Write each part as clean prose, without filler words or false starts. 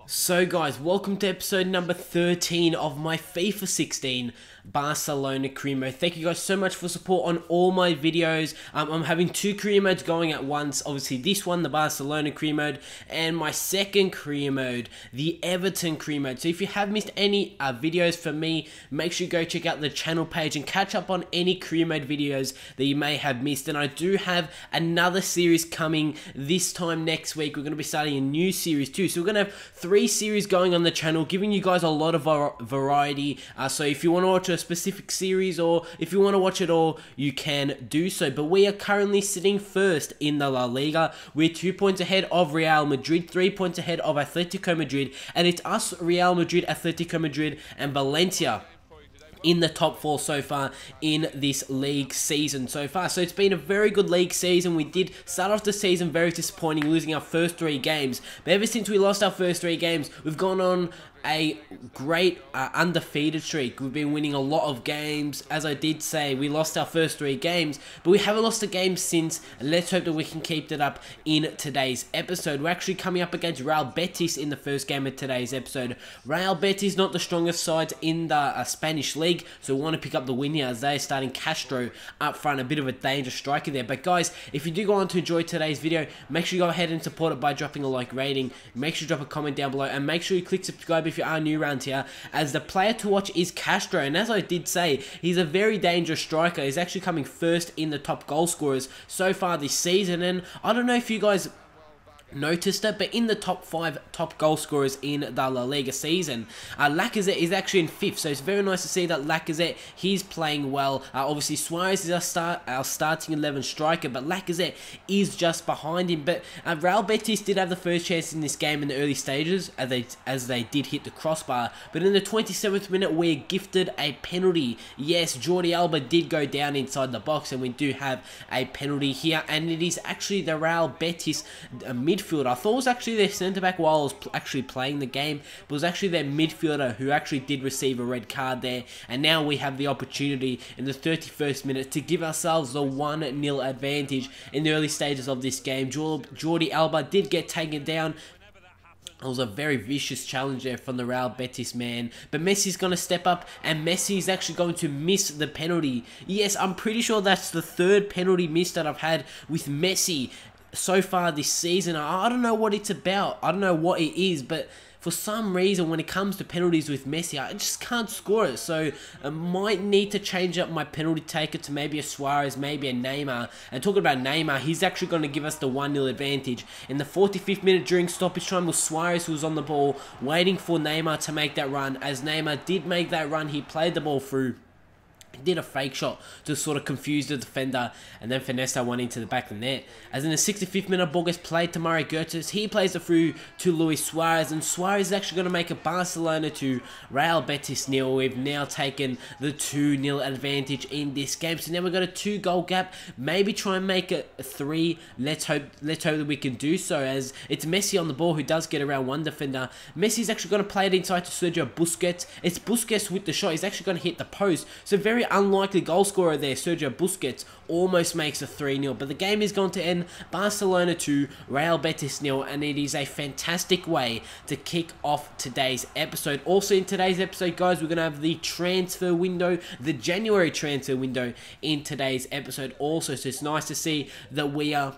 So guys, welcome to episode number 13 of my FIFA 16 Barcelona career mode. Thank you guys so much for support on all my videos. I'm having two career modes going at once. Obviously this one, the Barcelona career mode, and my second career mode, the Everton career mode. So if you have missed any videos from me, make sure you go check out the channel page and catch up on any career mode videos that you may have missed. And I do have another series coming this time next week. We're going to be starting a new series too. So we're going to have 3 series going on the channel, giving you guys a lot of variety. So if you want to watch a specific series, or if you want to watch it all, you can do so. But we are currently sitting first in the La Liga. We're 2 points ahead of Real Madrid, 3 points ahead of Atletico Madrid, and it's us, Real Madrid, Atletico Madrid, and Valencia in the top 4 so far in this league season so far. So it's been a very good league season. We did start off the season very disappointing, losing our first 3 games, but ever since we lost our first 3 games, we've gone on a great undefeated streak. We've been winning a lot of games. As I did say, we lost our first 3 games, but we haven't lost a game since. Let's hope that we can keep that up in today's episode. We're actually coming up against Real Betis in the first game of today's episode. Real Betis, not the strongest side in the Spanish league, so we want to pick up the win here as they're starting Castro up front, a bit of a dangerous striker there. But guys, if you do go on to enjoy today's video, make sure you go ahead and support it by dropping a like rating. Make sure you drop a comment down below, and make sure you click subscribe if you are new around here, as the player to watch is Castro. And as I did say, he's a very dangerous striker. He's actually coming first in the top goal scorers so far this season, and I don't know if you guys noticed it, but in the top 5 top goal scorers in the La Liga season, Lacazette is actually in 5th, so it's very nice to see that Lacazette, he's playing well. Obviously Suarez is our starting 11 striker, but Lacazette is just behind him. But Real Betis did have the first chance in this game in the early stages, as they did hit the crossbar, but in the 27th minute we're gifted a penalty. Yes, Jordi Alba did go down inside the box, and we do have a penalty here, and it is actually the Real Betis midfielder. I thought it was actually their centre-back while I was actually playing the game, but it was actually their midfielder who actually did receive a red card there. And now we have the opportunity in the 31st minute to give ourselves the 1-0 advantage in the early stages of this game. Jordi Alba did get taken down. It was a very vicious challenge there from the Real Betis man. But Messi's going to step up, and Messi is actually going to miss the penalty. Yes, I'm pretty sure that's the 3rd penalty miss that I've had with Messi so far this season. I don't know what it's about. I don't know what it is, but for some reason when it comes to penalties with Messi, I just can't score it. So I might need to change up my penalty taker to maybe a Suarez, maybe a Neymar. And talking about Neymar, he's actually going to give us the 1-0 advantage. In the 45th minute during stoppage time was Suarez who was on the ball, waiting for Neymar to make that run. As Neymar did make that run, he played the ball through. He did a fake shot to sort of confuse the defender, and then finessed that one into the back of the net. As in the 65th minute, ball gets played to Mario Götze. He plays it through to Luis Suarez, and Suarez is actually going to make a Barcelona to Real Betis nil. We've now taken the 2-0 advantage in this game. So now we've got a 2-goal gap. Maybe try and make it a 3. Let's hope that we can do so, as it's Messi on the ball who does get around one defender. Messi's actually going to play it inside to Sergio Busquets. It's Busquets with the shot. He's actually going to hit the post. So very unlikely goal scorer there. Sergio Busquets almost makes a 3-0, but the game is going to end Barcelona 2, Real Betis 0, and it is a fantastic way to kick off today's episode. Also in today's episode, guys, we're going to have the transfer window, the January transfer window in today's episode also, so it's nice to see that we are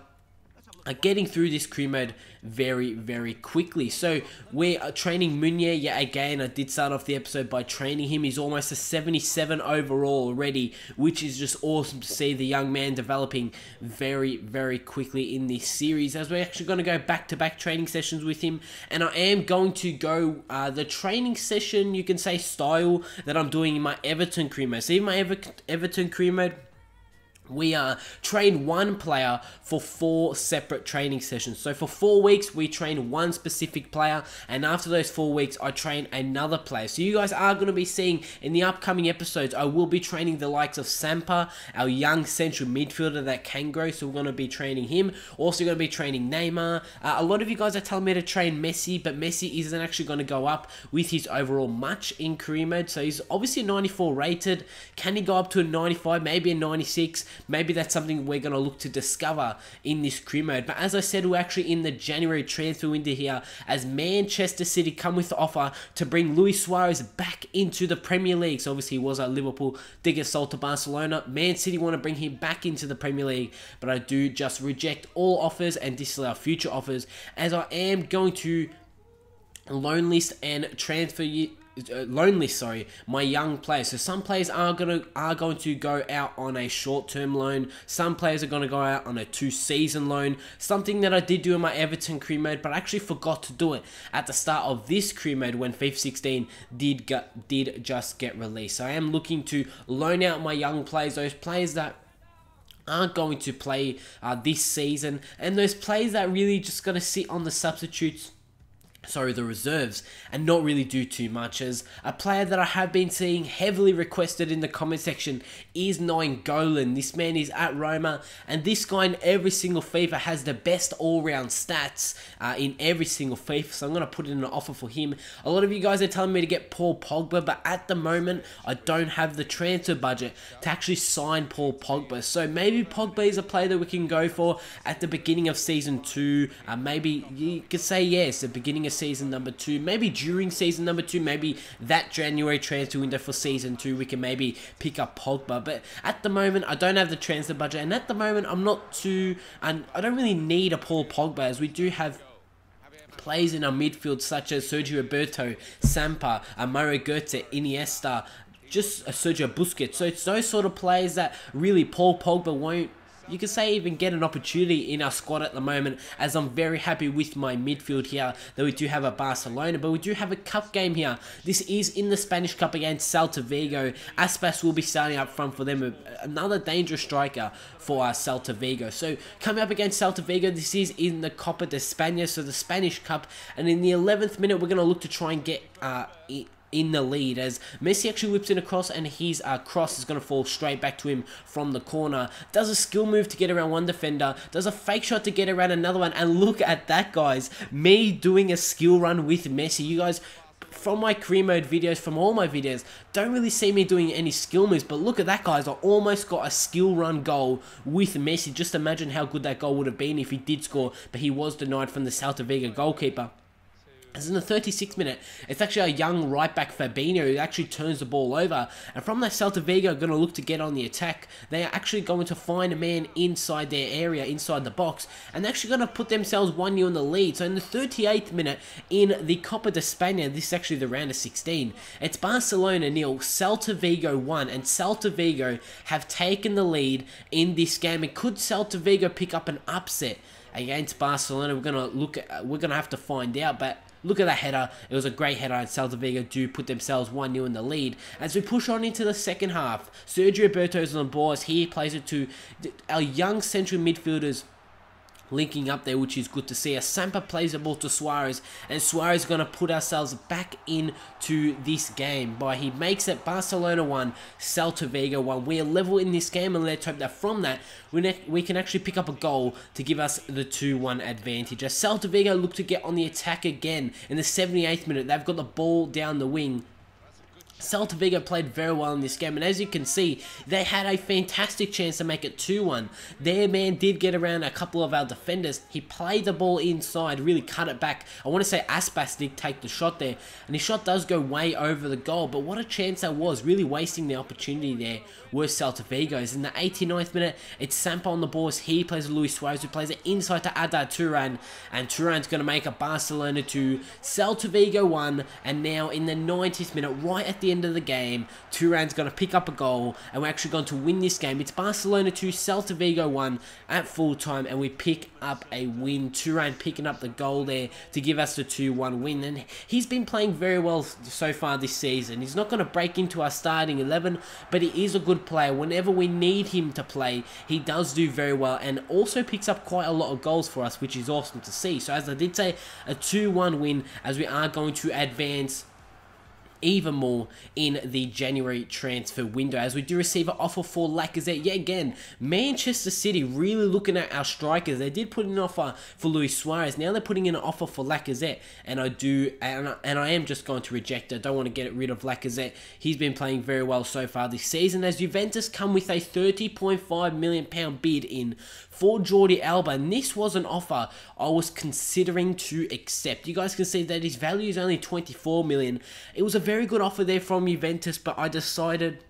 getting through this career mode very quickly. So we are training Meunier yet again. I did start off the episode by training him. He's almost a 77 overall already, which is just awesome to see the young man developing very quickly in this series, as we're actually going to go back-to-back training sessions with him. And I am going to go the training session, you can say, style that I'm doing in my Everton career mode. So in my Everton career mode, we train one player for 4 separate training sessions. So for 4 weeks, we train one specific player, and after those 4 weeks, I train another player. So you guys are going to be seeing in the upcoming episodes, I will be training the likes of Sampa, our young central midfielder that can grow. So we're going to be training him. Also going to be training Neymar. A lot of you guys are telling me to train Messi, but Messi isn't actually going to go up with his overall much in career mode. So he's obviously a 94 rated. Can he go up to a 95, maybe a 96? maybe that's something we're going to look to discover in this career mode. But as I said, we're actually in the January transfer window here, as Manchester City come with the offer to bring Luis Suarez back into the Premier League. So obviously he was at Liverpool, did get sold to Barcelona. Man City want to bring him back into the Premier League, but I do just reject all offers and disallow future offers, as I am going to loan list and transfer my young players. So some players are going to go out on a short-term loan. Some players are going to go out on a 2-season loan. Something that I did do in my Everton career mode, but I actually forgot to do it at the start of this career mode when FIFA 16 did just get released. So I am looking to loan out my young players, those players that aren't going to play this season, and those players that really just going to sit on the reserves and not really do too much. As a player that I have been seeing heavily requested in the comment section is Nainggolan. This man is at Roma, and this guy in every single FIFA has the best all-round stats in every single FIFA, so I'm going to put in an offer for him. A lot of you guys are telling me to get Paul Pogba, but at the moment I don't have the transfer budget to actually sign Paul Pogba. So maybe Pogba is a player that we can go for at the beginning of season 2. Maybe you could say yes, the beginning of season number 2, maybe during season number 2, maybe that January transfer window for season 2, we can maybe pick up Pogba. But at the moment, I don't have the transfer budget, and at the moment, I don't really need a Paul Pogba, as we do have players in our midfield such as Sergio Roberto, Sampa, Mario Götze, Iniesta, just Sergio Busquets. So it's those sort of players that really Paul Pogba won't, you could say, even get an opportunity in our squad at the moment, as I'm very happy with my midfield here that we do have a Barcelona, but we do have a cup game here. This is in the Spanish Cup against Celta Vigo. Aspas will be starting up front for them, another dangerous striker for our Celta Vigo. So coming up against Celta Vigo, this is in the Copa de España, so the Spanish Cup, and in the 11th minute we're going to look to try and get in the lead, as Messi actually whips in a cross, and his cross is going to fall straight back to him from the corner. Does a skill move to get around one defender, does a fake shot to get around another one, and look at that, guys, me doing a skill run with Messi. You guys, from my career mode videos, from all my videos, don't really see me doing any skill moves, but look at that, guys, I almost got a skill run goal with Messi. Just imagine how good that goal would have been if he did score, but he was denied from the Celta Vigo goalkeeper. As in the 36th minute, it's actually a young right back Fabinho who actually turns the ball over, and from that Celta Vigo are going to look to get on the attack. They are actually going to find a man inside their area, inside the box, and they're actually going to put themselves 1-0 in the lead. So in the 38th minute in the Copa de España, this is actually the round of 16, it's Barcelona 0, Celta Vigo 1, and Celta Vigo have taken the lead in this game. And could Celta Vigo pick up an upset against Barcelona? We're gonna have to find out, but look at that header. It was a great header, and Celta Vigo do put themselves 1-0 in the lead. As we push on into the second half, Sergio Roberto is on the ball, as he plays it to our young central midfielders linking up there, which is good to see. As Sampa plays the ball to Suarez, and Suarez is going to put ourselves back into this game by he makes it Barcelona 1, Celta Vigo 1. We are level in this game, and let's hope that from that we can actually pick up a goal to give us the 2-1 advantage. As Celta Vigo look to get on the attack again in the 78th minute, they've got the ball down the wing. Celta Vigo played very well in this game, and as you can see, they had a fantastic chance to make it 2-1. Their man did get around a couple of our defenders. He played the ball inside, really cut it back. I want to say Aspas did take the shot there, and his shot does go way over the goal, but what a chance that was, really wasting the opportunity there were Celta Vigo's. In the 89th minute, it's Sampa on the ball as he plays with Luis Suarez, who plays it inside to Adar Turan, and Turan's going to make a Barcelona 2, Celta Vigo 1, and now in the 90th minute, right at the end of the game, Turan's going to pick up a goal, and we're actually going to win this game. It's Barcelona 2, Celta Vigo 1 at full time, and we pick up a win. Turan picking up the goal there to give us the 2-1 win, and he's been playing very well so far this season. He's not going to break into our starting 11, but he is a good player. Whenever we need him to play, he does do very well, and also picks up quite a lot of goals for us, which is awesome to see. So as I did say, a 2-1 win, as we are going to advance even more in the January transfer window, as we do receive an offer for Lacazette. Yet again, Manchester City really looking at our strikers. They did put in an offer for Luis Suarez. Now they're putting in an offer for Lacazette, and I am just going to reject it. I don't want to get rid of Lacazette. He's been playing very well so far this season, as Juventus come with a £30.5 million bid in for Jordi Alba, and this was an offer I was considering to accept. You guys can see that his value is only 24 million. It was a very good offer there from Juventus, but I decided,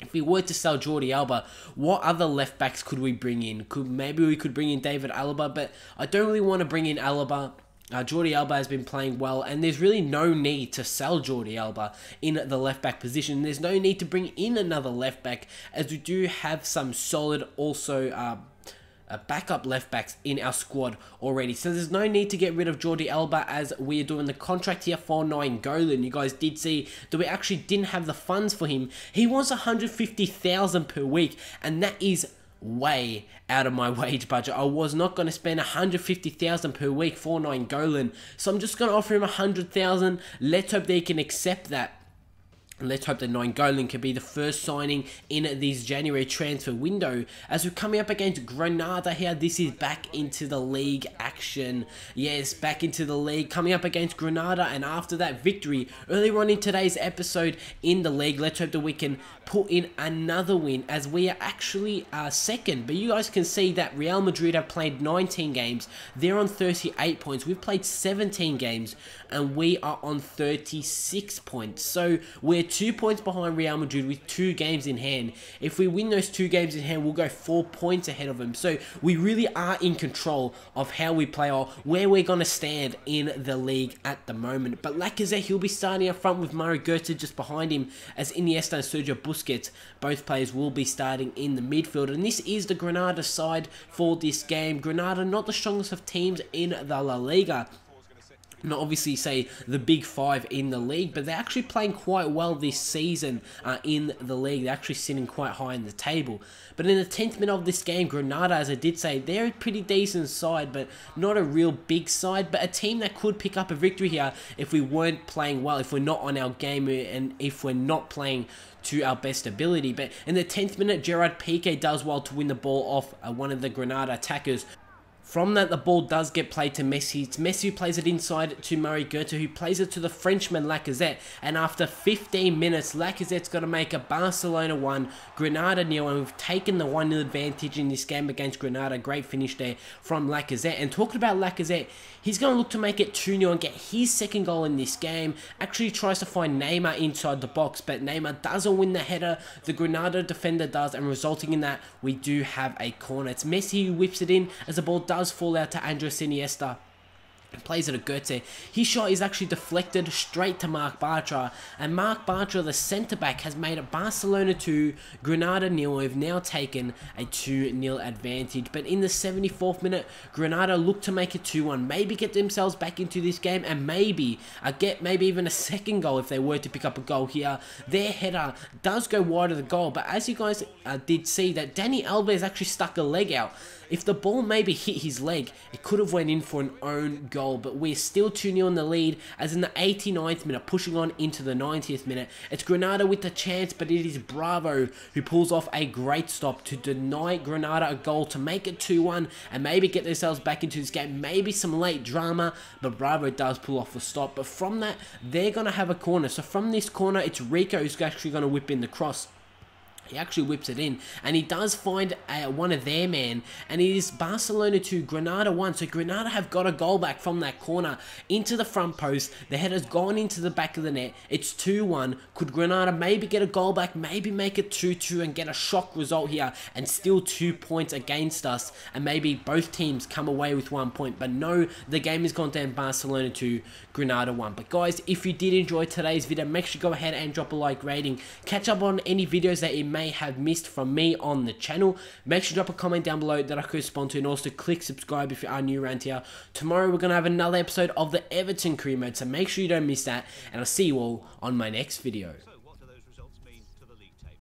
if we were to sell Jordi Alba, what other left backs could we bring in? Maybe we could bring in David Alaba, but I don't really want to bring in Alaba. Jordi Alba has been playing well, and there's really no need to sell Jordi Alba in the left back position. There's no need to bring in another left back, as we do have some solid also backup left backs in our squad already. So there's no need to get rid of Jordi Alba, as we are doing the contract here for Nainggolan. You guys did see that we actually didn't have the funds for him. He wants 150,000 per week, and that is way out of my wage budget. I was not going to spend 150,000 per week for Nainggolan, so I'm just going to offer him 100,000. Let's hope they can accept that. Let's hope that Nainggolan can be the first signing in this January transfer window, as we're coming up against Granada here. This is back into the league action. Yes, back into the league, coming up against Granada, and after that victory earlier on in today's episode in the league, let's hope that we can put in another win, as we are actually second. But you guys can see that Real Madrid have played 19 games. They're on 38 points. We've played 17 games, and we are on 36 points. So we're 2 points behind Real Madrid with 2 games in hand. If we win those 2 games in hand, we'll go 4 points ahead of them. So we really are in control of how we play, or where we're going to stand in the league at the moment. But Lacazette, he'll be starting up front with Mario Götze just behind him, as Iniesta and Sergio Busquets, both players will be starting in the midfield. And this is the Granada side for this game. Granada, not the strongest of teams in the La Liga. Not obviously say the big 5 in the league, but they're actually playing quite well this season in the league. They're actually sitting quite high in the table. But in the 10th minute of this game, Granada, as I did say, they're a pretty decent side, but not a real big side, but a team that could pick up a victory here if we weren't playing well, if we're not on our game, and if we're not playing to our best ability. But in the 10th minute, Gerard Piqué does well to win the ball off one of the Granada attackers. From that, the ball does get played to Messi. It's Messi who plays it inside to Mario Götze, who plays it to the Frenchman Lacazette. And after 15 minutes, Lacazette's got to make a Barcelona 1, Granada 0, and we've taken the 1-0 advantage in this game against Granada. Great finish there from Lacazette. And talking about Lacazette, he's going to look to make it 2-0 and get his second goal in this game. Actually tries to find Neymar inside the box, but Neymar doesn't win the header. The Granada defender does, and resulting in that, we do have a corner. It's Messi who whips it in, as the ball does fall out to Andres Iniesta. Plays it at Götze. His shot is actually deflected straight to Marc Bartra, and Marc Bartra, the centre-back, has made it Barcelona 2, Granada 0. We've now taken a 2-0 advantage, but in the 74th minute, Granada look to make it 2-1, maybe get themselves back into this game, and maybe get even a second goal if they were to pick up a goal here. Their header does go wide of the goal, but as you guys did see, that Dani Alves actually stuck a leg out. If the ball maybe hit his leg, it could have went in for an own goal, but we're still 2-0 in the lead, as in the 89th minute, pushing on into the 90th minute. It's Granada with the chance, but it is Bravo who pulls off a great stop to deny Granada a goal to make it 2-1 and maybe get themselves back into this game. Maybe some late drama, but Bravo does pull off a stop. But from that, they're going to have a corner. So from this corner, it's Rico who's actually going to whip in the cross. He actually whips it in, and he does find one of their men, and it is Barcelona 2, Granada 1. So Granada have got a goal back from that corner into the front post. The header's gone into the back of the net. It's 2-1. Could Granada maybe get a goal back, maybe make it 2-2 and get a shock result here, and still 2 points against us, and maybe both teams come away with 1 point? But no, the game has gone down Barcelona 2, Granada 1. But guys, if you did enjoy today's video, make sure you go ahead and drop a like rating. Catch up on any videos that you may have missed from me on the channel. Make sure to drop a comment down below that I could respond to, and also click subscribe if you are new around here. Tomorrow we're going to have another episode of the Everton career mode, so make sure you don't miss that, and I'll see you all on my next video.